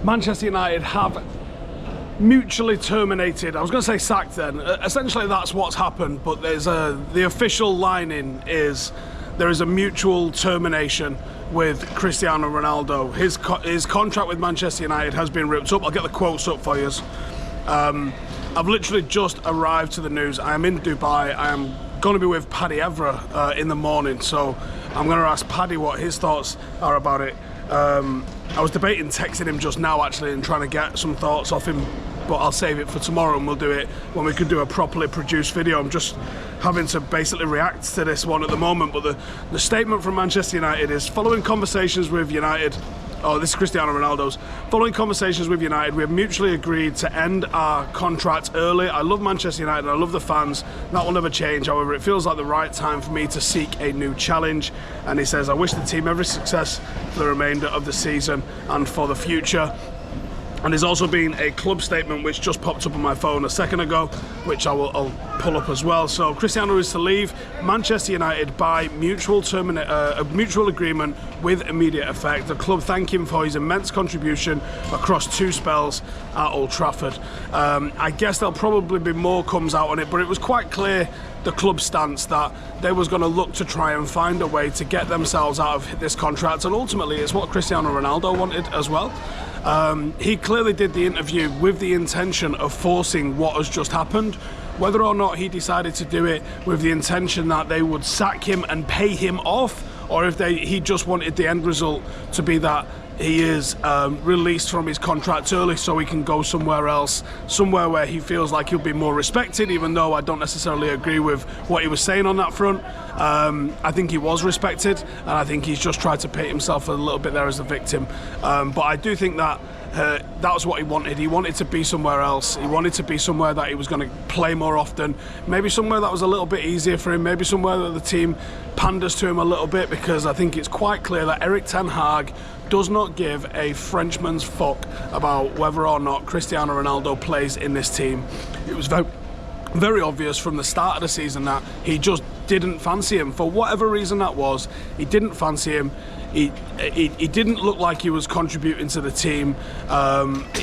Manchester United have mutually terminated. I was going to say sacked then. Essentially that's what's happened, but there's the official lining is there is a mutual termination with Cristiano Ronaldo. His contract with Manchester United has been ripped up. I'll get the quotes up for you. I've literally just arrived to the news. I am in Dubai. I am going to be with Paddy Evra in the morning, so I'm going to ask Paddy what his thoughts are about it. I was debating texting him just now actually and trying to get some thoughts off him, but I'll save it for tomorrow and we'll do it when we can do a properly produced video. I'm just having to basically react to this one at the moment, but the statement from Manchester United is, following conversations with United, oh, this is Cristiano Ronaldo's. Following conversations with United, we have mutually agreed to end our contract early. I love Manchester United, I love the fans. That will never change. However, it feels like the right time for me to seek a new challenge. And he says, I wish the team every success for the remainder of the season and for the future. And there's also been a club statement which just popped up on my phone a second ago, which I'll pull up as well. So Cristiano is to leave Manchester United by mutual agreement with immediate effect. The club thank him for his immense contribution across 2 spells at Old Trafford. I guess there'll probably be more comes out on it, but it was quite clear the club's stance that they was going to look to try and find a way to get themselves out of this contract, and ultimately it's what Cristiano Ronaldo wanted as well. He clearly did the interview with the intention of forcing what has just happened. Whether or not he decided to do it with the intention that they would sack him and pay him off, or if he just wanted the end result to be that he is released from his contract early so he can go somewhere else, somewhere where he feels like he'll be more respected, even though I don't necessarily agree with what he was saying on that front. I think he was respected, and I think he's just tried to paint himself a little bit there as a victim. But I do think that that was what he wanted. He wanted to be somewhere else. He wanted to be somewhere that he was going to play more often, maybe somewhere that was a little bit easier for him, maybe somewhere that the team panders to him a little bit, because I think it's quite clear that Erik ten Hag does not give a Frenchman's fuck about whether or not Cristiano Ronaldo plays in this team. It was very obvious from the start of the season that he just didn't fancy him. For whatever reason that was, he didn't fancy him. He didn't look like he was contributing to the team.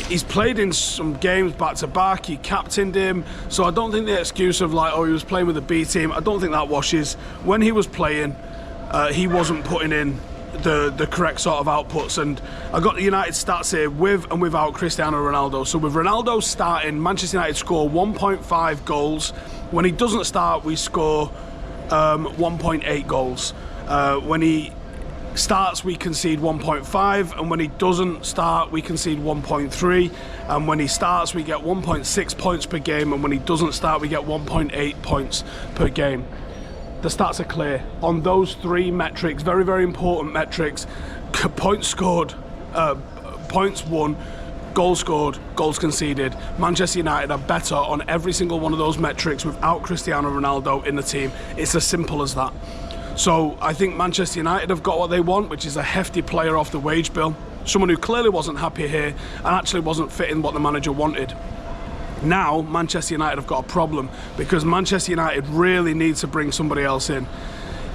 He's played in some games back to back. He captained him, so I don't think the excuse of like, oh, he was playing with the B team, I don't think that washes. When he was playing, he wasn't putting in the correct sort of outputs, and I got the United stats here with and without Cristiano Ronaldo. So with Ronaldo starting, Manchester United score 1.5 goals. When he doesn't start, we score 1.8 goals. When he starts, we concede 1.5, and when he doesn't start, we concede 1.3, and when he starts, we get 1.6 points per game, and when he doesn't start, we get 1.8 points per game. The stats are clear on those 3 metrics, very, very important metrics. Points scored, points won, goals scored, goals conceded. Manchester United are better on every single one of those metrics without Cristiano Ronaldo in the team. It's as simple as that. So I think Manchester United have got what they want, which is a hefty player off the wage bill, someone who clearly wasn't happy here and actually wasn't fitting what the manager wanted. Now Manchester United have got a problem, because Manchester United really need to bring somebody else in.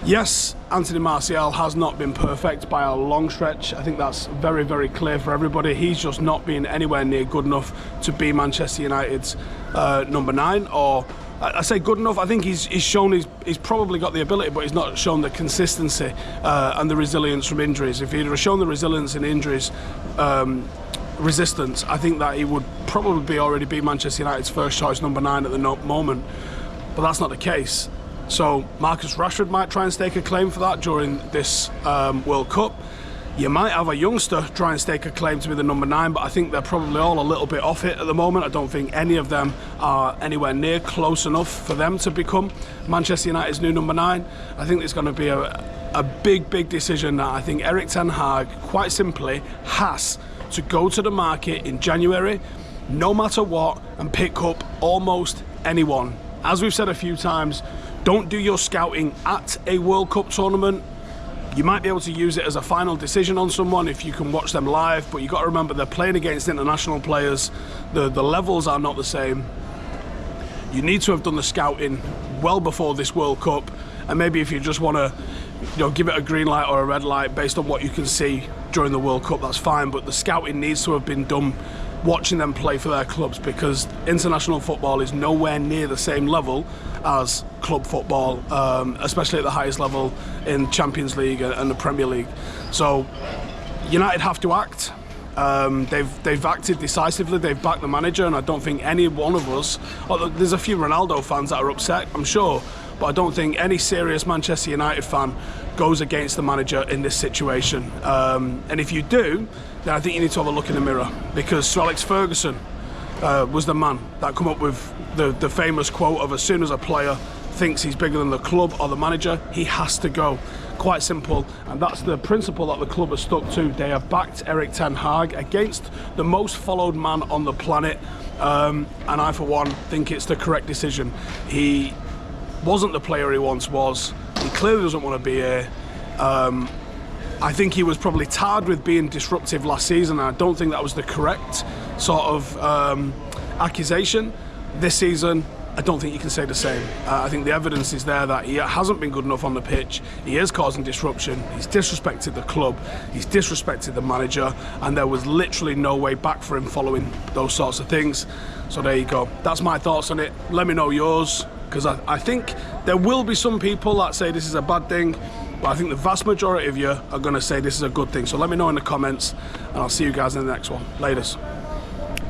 Yes, Anthony Martial has not been perfect by a long stretch. I think that's very, very clear for everybody. He's just not been anywhere near good enough to be Manchester United's number 9, or I say good enough. I think he's shown he's probably got the ability, but he's not shown the consistency and the resilience from injuries. If he'd have shown the resilience in injuries, resistance, I think that he would probably already be Manchester United's first choice number 9 at the moment, but that's not the case. So Marcus Rashford might try and stake a claim for that during this World Cup. You might have a youngster try and stake a claim to be the number 9, but I think they're probably all a little bit off it at the moment. I don't think any of them are anywhere near close enough for them to become Manchester United's new number 9. I think it's going to be a big, big decision that I think Erik ten Hag quite simply has to go to the market in January, no matter what, and pick up almost anyone. As we've said a few times, don't do your scouting at a World Cup tournament. You might be able to use it as a final decision on someone if you can watch them live, but you've got to remember they're playing against international players. The levels are not the same. You need to have done the scouting well before this World Cup, and maybe if you just want to give it a green light or a red light based on what you can see during the World Cup, that's fine, but the scouting needs to have been done watching them play for their clubs, because international football is nowhere near the same level as club football, especially at the highest level in Champions League and the Premier League. So United have to act. They've acted decisively, they've backed the manager, and I don't think any one of us, there's a few Ronaldo fans that are upset, I'm sure, but I don't think any serious Manchester United fan goes against the manager in this situation. And if you do, then I think you need to have a look in the mirror, because Sir Alex Ferguson was the man that come up with the famous quote of, as soon as a player thinks he's bigger than the club or the manager, he has to go. Quite simple, and that's the principle that the club has stuck to. They have backed Erik ten Hag against the most followed man on the planet, and I for one think it's the correct decision. He wasn't the player he once was. He clearly doesn't want to be here. I think he was probably tired with being disruptive last season, and I don't think that was the correct sort of accusation. This season, I don't think you can say the same. I think the evidence is there that he hasn't been good enough on the pitch. He is causing disruption. He's disrespected the club. He's disrespected the manager, and there was literally no way back for him following those sorts of things. So there you go. That's my thoughts on it. Let me know yours, because I think there will be some people that say this is a bad thing, but I think the vast majority of you are going to say this is a good thing. So let me know in the comments, and I'll see you guys in the next one. Laters.